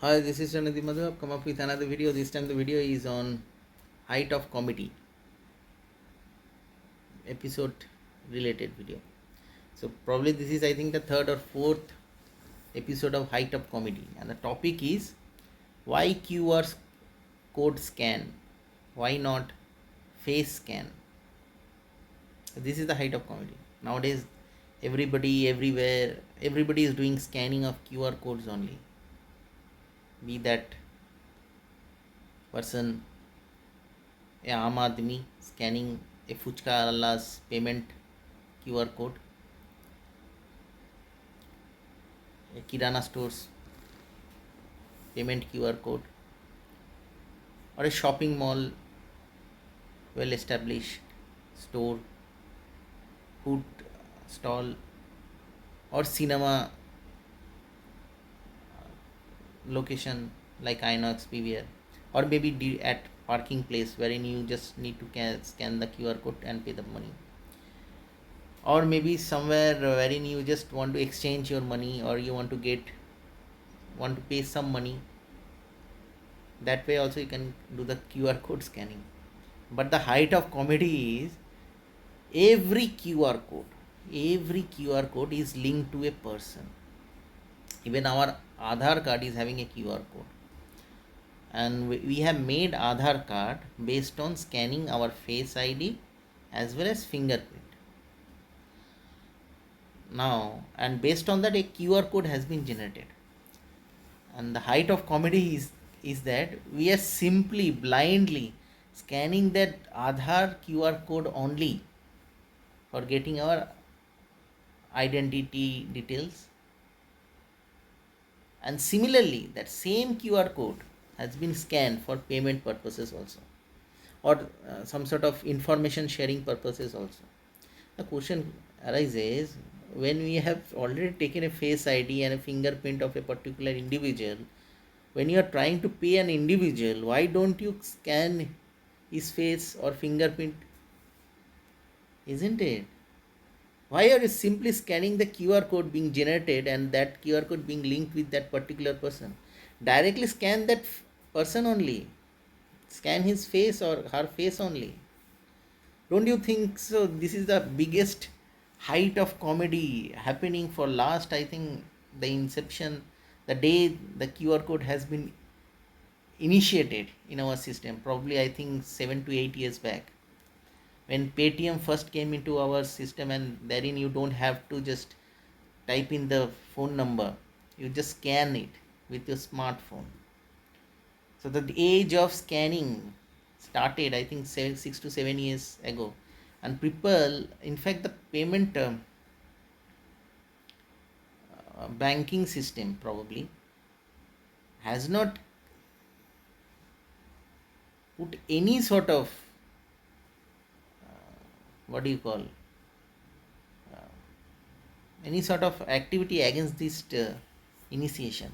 Hi, this is Ranadhi Madhu. I've come up with another video. This time the video is on height of comedy, episode related video. So probably this is, I think, the third or fourth episode of height of comedy, and the topic is why QR code scan, why not face scan. So this is the height of comedy. Nowadays, everybody, everywhere, everybody is doing scanning of QR codes only. Be that person a Aam Aadmi scanning a Fuchka Allah's payment QR code, a Kirana store's payment QR code, or a shopping mall, well established store, food stall, or cinema location like Inox, PVR, or maybe at parking place wherein you just need to scan the QR code and pay the money, or maybe somewhere wherein you just want to exchange your money, or you want to pay some money. That way also you can do the QR code scanning. But the height of comedy is every QR code is linked to a person. Even our Aadhaar card is having a QR code, and we have made Aadhaar card based on scanning our face ID as well as fingerprint. Now, and based on that, a QR code has been generated. And the height of comedy is that we are simply blindly scanning that Aadhaar QR code only for getting our identity details. And similarly, that same QR code has been scanned for payment purposes also, or some sort of information sharing purposes also. The question arises, when we have already taken a face ID and a fingerprint of a particular individual, when you are trying to pay an individual, why don't you scan his face or fingerprint? Isn't it? Why are you simply scanning the QR code being generated and that QR code being linked with that particular person? Directly scan that person only. Scan his face or her face only. Don't you think so? This is the biggest height of comedy happening for last, I think, the inception, the day the QR code has been initiated in our system, probably I think 7 to 8 years back, when Paytm first came into our system, and therein you don't have to just type in the phone number, you just scan it with your smartphone. So the age of scanning started, I think, 6 to 7 years ago, and people, in fact, the payment banking system probably has not put any sort of what do you call any sort of activity against this initiation.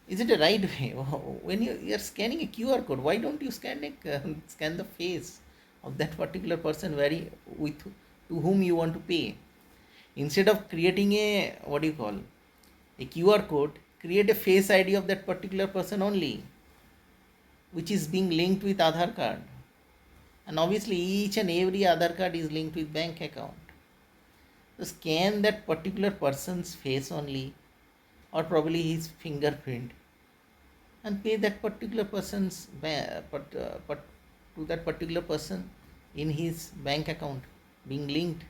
Is it a right way? When you are scanning a QR code, why don't you scan the face of that particular person with to whom you want to pay? Instead of creating a what do you call a QR code, create a face ID of that particular person only, which is being linked with Aadhaar card. And obviously each and every Aadhaar card is linked with bank account. So scan that particular person's face only, or probably his fingerprint, and pay that particular person's to that particular person in his bank account being linked.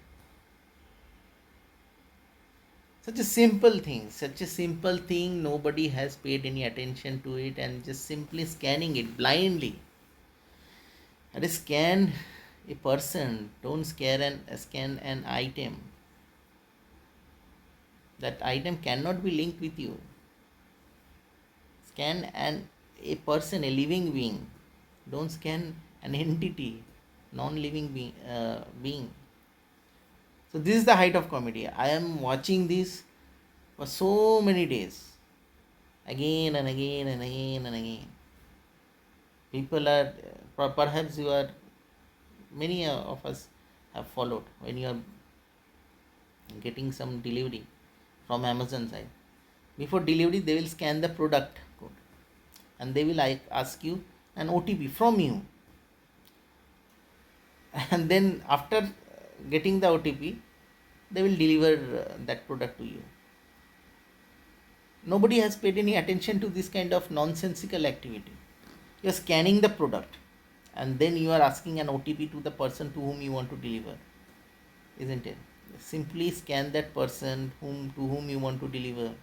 Such a simple thing, nobody has paid any attention to it, and just simply scanning it blindly. That is, scan a person, don't scan an item. That item cannot be linked with you. Scan a person, a living being. Don't scan an entity, non-living being. So this is the height of comedy. I am watching this for so many days, again and again and again and again. People are perhaps you are many of us have followed when you are getting some delivery from Amazon side. Before delivery, they will scan the product and they will ask you an OTP from you. And then after getting the OTP, they will deliver that product to you. Nobody has paid any attention to this kind of nonsensical activity. You are scanning the product and then you are asking an OTP to the person to whom you want to deliver, isn't it? Simply scan that person to whom you want to deliver.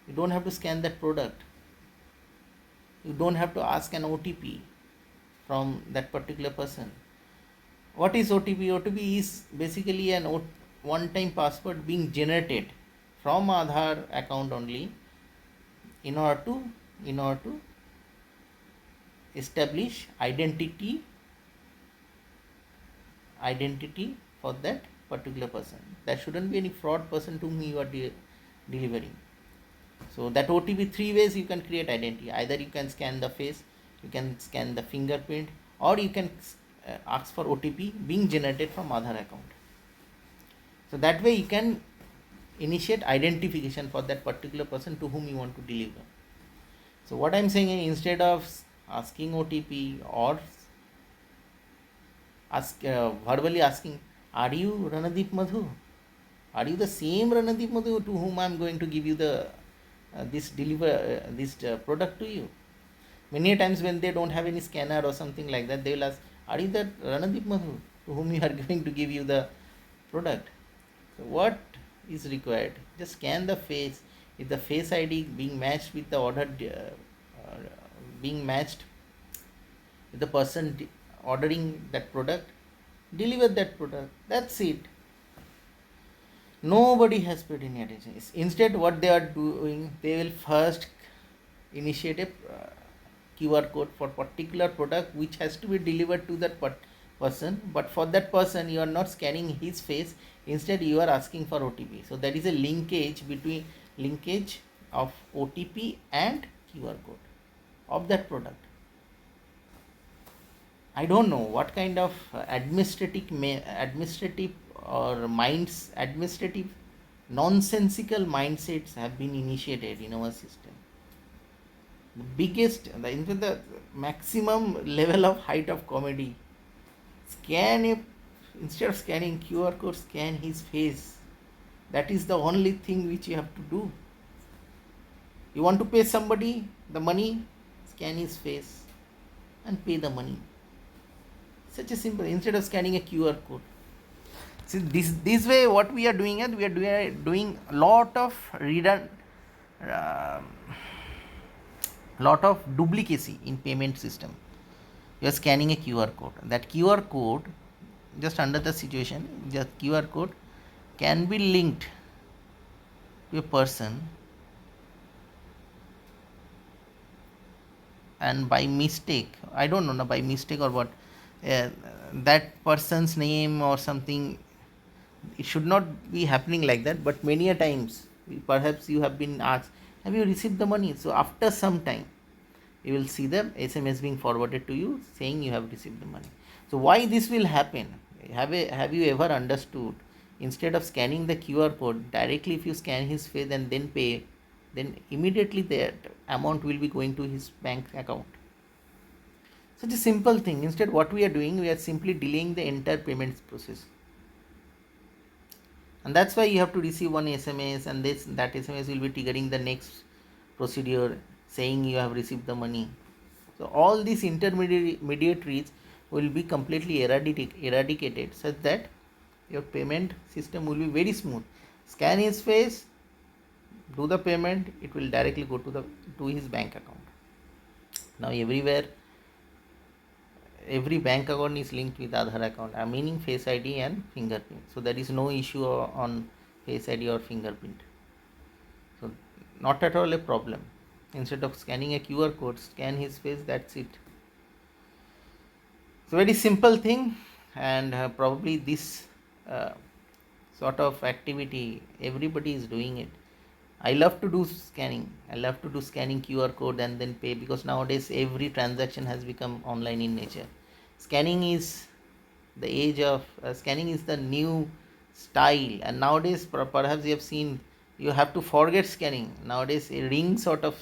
You don't have to scan that product. You don't have to ask an OTP from that particular person. What is OTP? OTP is basically an one-time password being generated from Aadhaar account only in order to establish identity for that particular person. There shouldn't be any fraud person to whom you are delivering. So that OTP, three ways you can create identity. Either you can scan the face, you can scan the fingerprint, or you can ask for OTP being generated from Aadhaar account. So that way you can initiate identification for that particular person to whom you want to deliver. So what I am saying is, instead of asking OTP or verbally asking, are you Ranadeep Madhu? Are you the same Ranadeep Madhu to whom I am going to give you the this product to you? Many times when they don't have any scanner or something like that, they will ask, are you that Ranadeep Madhu to whom you are going to give you the product? So what is required? Just scan the face. If the face ID being matched with the order, being matched with the person ordering that product, deliver that product. That's it. Nobody has paid any attention. Instead, what they are doing, they will first initiate a QR code for particular product which has to be delivered to that person. But for that person, you are not scanning his face. Instead, you are asking for OTP. So that is a linkage of OTP and QR code of that product. I don't know what kind of administrative nonsensical mindsets have been initiated in our system. The maximum level of height of comedy. Instead of scanning QR code, scan his face. That is the only thing which you have to do. You want to pay somebody the money, scan his face and pay the money. Such a simple, instead of scanning a QR code. See, this way what we are doing is we are doing a lot of duplicacy in payment system. You are scanning a QR code. That QR code, just under the situation, just QR code can be linked to a person, and by mistake, I don't know by mistake or what, that person's name or something, it should not be happening like that, but many a times perhaps you have been asked, have you received the money? So after some time you will see the SMS being forwarded to you saying you have received the money. So why this will happen? Have you ever understood? Instead of scanning the QR code directly, if you scan his face and then pay, then immediately that amount will be going to his bank account. Such a simple thing. Instead, what we are doing, we are simply delaying the entire payments process. And that's why you have to receive one SMS, and that SMS will be triggering the next procedure saying you have received the money. So all these intermediaries will be completely eradicated such that your payment system will be very smooth. Scan his face, do the payment, it will directly go to his bank account. Now every bank account is linked with Aadhaar account, meaning Face ID and fingerprint. So there is no issue on Face ID or fingerprint. So not at all a problem. Instead of scanning a QR code, scan his face, that's it. So very simple thing, and probably this sort of activity everybody is doing it. I love to do scanning. I love to do scanning QR code and then pay, because nowadays every transaction has become online in nature. Scanning is the age of scanning is the new style, and nowadays perhaps you have seen you have to forget scanning. Nowadays a ring sort of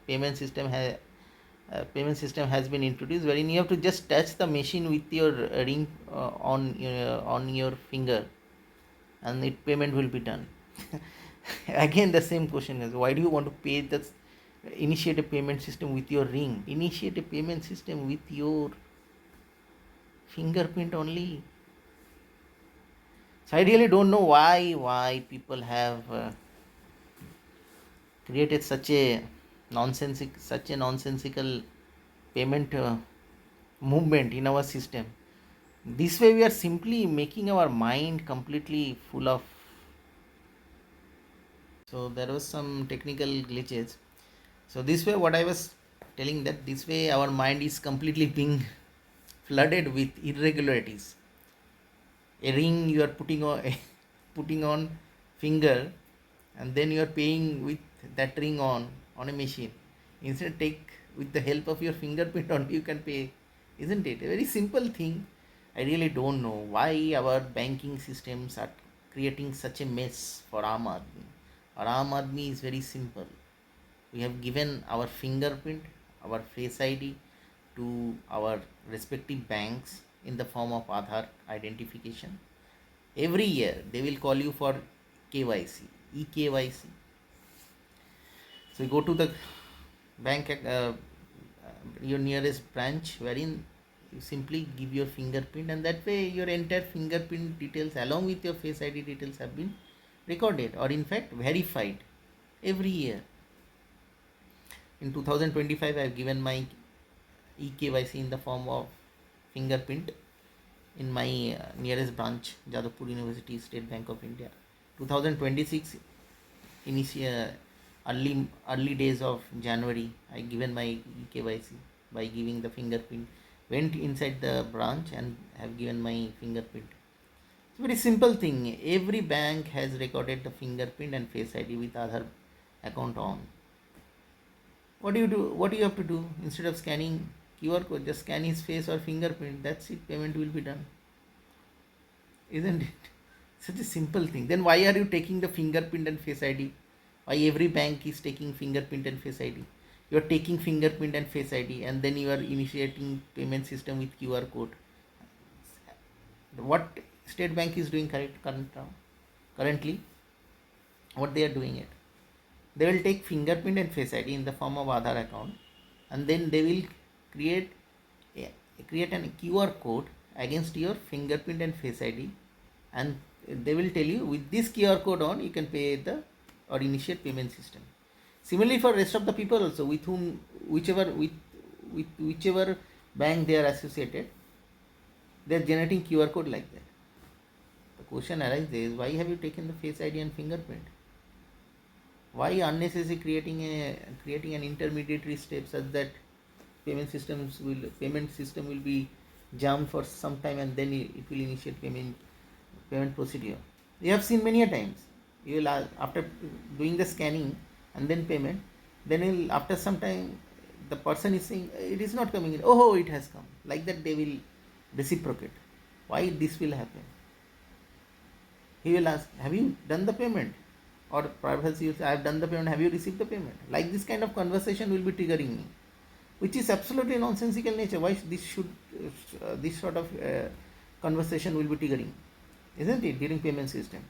payment system has been introduced, wherein you have to just touch the machine with your ring on your finger, and it payment will be done. Again the same question is, why do you want to pay the initiate a payment system with your ring? Initiate a payment system with your fingerprint only. So I really don't know why people have created such a nonsensical payment movement in our system. This way we are simply making our mind completely full of. So there was some technical glitches. So this way, what I was telling, that this way our mind is completely being flooded with irregularities. A ring you are putting on putting on finger, and then you are paying with that ring on a machine. Instead, take with the help of your fingerprint only you can pay. Isn't it a very simple thing? I really don't know why our banking systems are creating such a mess for Aam Aadmi. Our Aam Aadmi is very simple. We have given our fingerprint, our face ID to our respective banks in the form of Aadhaar identification. Every year they will call you for KYC, eKYC. So you go to the bank, your nearest branch, wherein you simply give your fingerprint, and that way your entire fingerprint details along with your face ID details have been recorded, or in fact verified every year. In 2025 I have given my eKYC in the form of fingerprint in my nearest branch, Jadavpur University, State Bank of India. 2026 early days of January, I given my eKYC by giving the fingerprint. Went inside the branch and have given my fingerprint. It's a very simple thing. Every bank has recorded the fingerprint and face ID with Aadhaar account on. What do you do? What do you have to do? Instead of scanning QR code, just scan his face or fingerprint. That's it. Payment will be done. Isn't it? Such a simple thing. Then why are you taking the fingerprint and face ID? Why every bank is taking fingerprint and face ID? You are taking fingerprint and face ID, and then you are initiating payment system with QR code. What State Bank is doing currently, what they are doing it, they will take fingerprint and face ID in the form of Aadhaar account, and then they will create an QR code against your fingerprint and face ID, and they will tell you with this QR code on you can pay or initiate payment system. Similarly for rest of the people also, with whichever bank they are associated, they are generating QR code like that. The question arises, why have you taken the face ID and fingerprint? Why unnecessarily creating an intermediary step such that payment system will be jammed for some time, and then it will initiate payment procedure. You have seen many a times. You will after doing the scanning and then payment, then after some time the person is saying it is not coming in. Oh, it has come. Like that they will reciprocate. Why this will happen? He will ask, have you done the payment? Or perhaps you say, I have done the payment, have you received the payment? Like this kind of conversation will be triggering me, which is absolutely nonsensical nature. Why this sort of conversation will be triggering, isn't it, during payment system?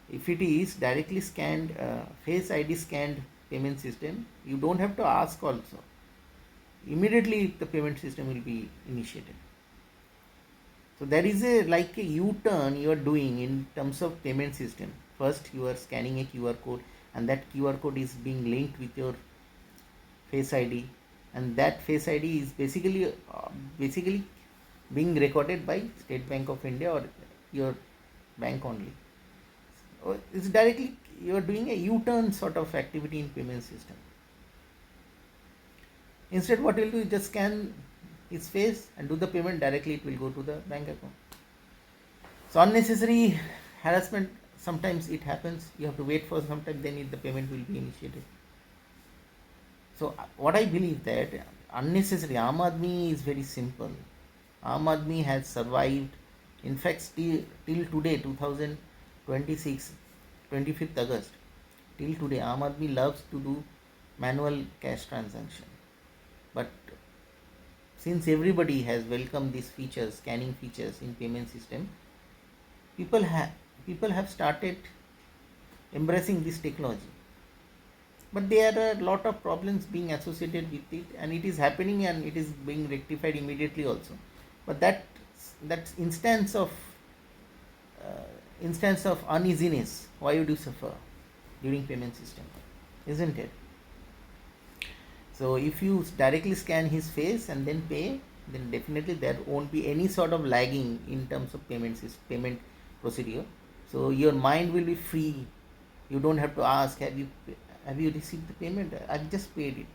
If it is directly scanned, face ID scanned payment system, you don't have to ask also. Immediately the payment system will be initiated. So there is like a U-turn you are doing in terms of payment system. First you are scanning a QR code, and that QR code is being linked with your face ID, and that face ID is basically being recorded by State Bank of India or your bank only. So it's directly you are doing a U-turn sort of activity in payment system. Instead, what you will do is just scan his face and do the payment directly. It will go to the bank account. So unnecessary harassment, sometimes it happens. You have to wait for some time, then the payment will be initiated. So what I believe that unnecessary Aam Aadmi is very simple. Aam Aadmi has survived. In fact, till today, 2026, 25th August, Till today, Aam Aadmi loves to do manual cash transaction. But since everybody has welcomed these features, scanning features in payment system, people have people have started embracing this technology. But there are a lot of problems being associated with it, and it is happening and it is being rectified immediately also. But that instance of uneasiness, why would you suffer during payment system, isn't it? So if you directly scan his face and then pay, then definitely there won't be any sort of lagging in terms of payment procedure. So your mind will be free. You don't have to ask, have you received the payment? I've just paid it.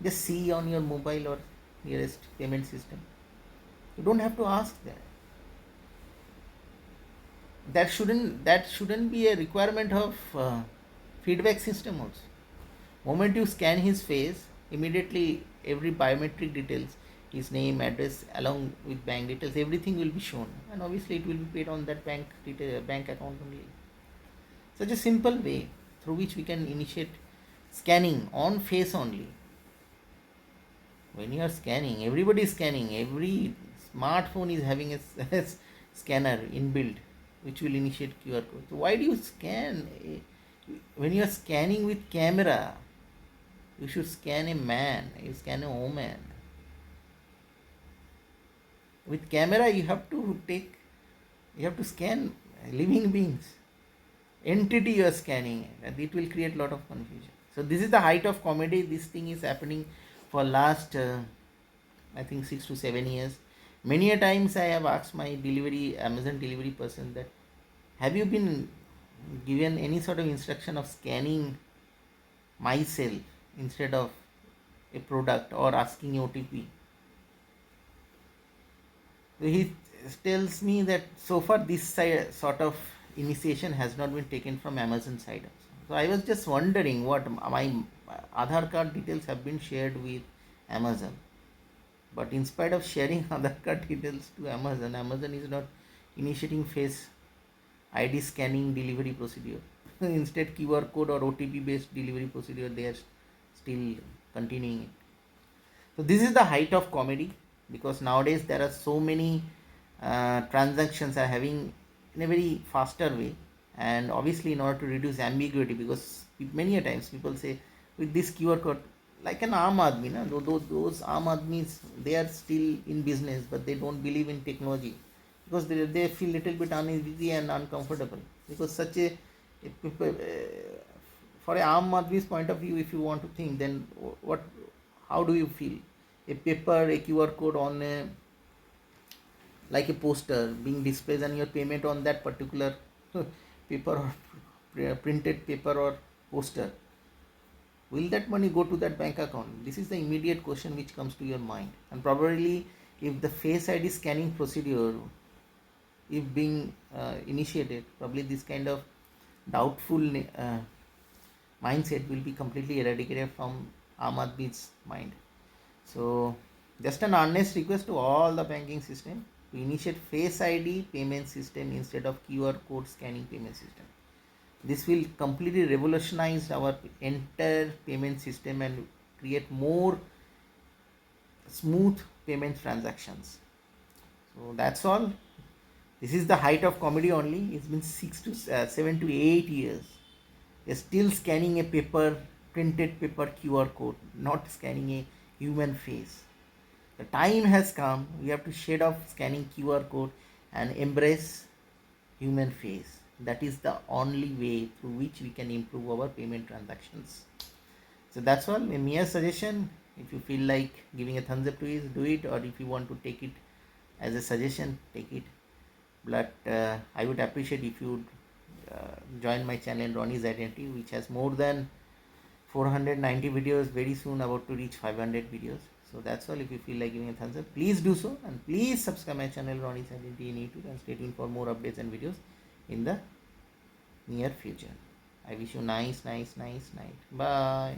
Just see on your mobile or nearest payment system. You don't have to ask that. That shouldn't be a requirement of feedback system also. Moment you scan his face, immediately every biometric details, his name, address, along with bank details, everything will be shown, and obviously it will be paid on that bank account only. Such a simple way through which we can initiate scanning on face only. When you are scanning, everybody is scanning. Every smartphone is having a scanner inbuilt, which will initiate QR code. So why do you scan? When you are scanning with camera, you should scan a man, you scan a woman. With camera, you have to scan living beings, entity you are scanning, and it will create a lot of confusion. So this is the height of comedy. This thing is happening for last I think 6 to 7 years. Many a times I have asked my Amazon delivery person that, have you been given any sort of instruction of scanning myself instead of a product or asking OTP? He tells me that so far this sort of initiation has not been taken from Amazon side also. So I was just wondering what my Aadhaar card details have been shared with Amazon. But in spite of sharing Aadhaar card details to Amazon, Amazon is not initiating face ID scanning delivery procedure. Instead, QR code or OTP based delivery procedure, they are still continuing it. So this is the height of comedy, because nowadays there are so many transactions are having in a very faster way, and obviously in order to reduce ambiguity, because many a times people say with this QR code, like an Aam Aadmi, those Aam Aadmis, they are still in business, but they don't believe in technology, because they feel little bit uneasy and uncomfortable, because such a for a Aam Aadmi's point of view, if you want to think, then how do you feel? A paper, a QR code on like a poster being displayed, and your payment on that particular paper or printed paper or poster, will that money go to that bank account? This is the immediate question which comes to your mind. And probably if the face ID scanning procedure, if being initiated, probably this kind of doubtful mindset will be completely eradicated from Aam Aadmi's mind. So just an honest request to all the banking system to initiate face ID payment system instead of QR code scanning payment system. This will completely revolutionize our entire payment system and create more smooth payment transactions. So that's all. This is the height of comedy only. It's been 7 to 8 years. You're still scanning a printed paper QR code, not scanning a human face. The time has come. We have to shed off scanning QR code and embrace human face. That is the only way through which we can improve our payment transactions. So that's all. A mere suggestion. If you feel like giving a thumbs up to it, do it. Or if you want to take it as a suggestion, take it. But I would appreciate if you join my channel Ronnie's Identity, which has more than 490 videos, very soon about to reach 500 videos. So that's all. If you feel like giving a thumbs up, please do so, and please subscribe my channel Ronnie's Identity in YouTube, and stay tuned for more updates and videos in the near future. I wish you nice night. Bye.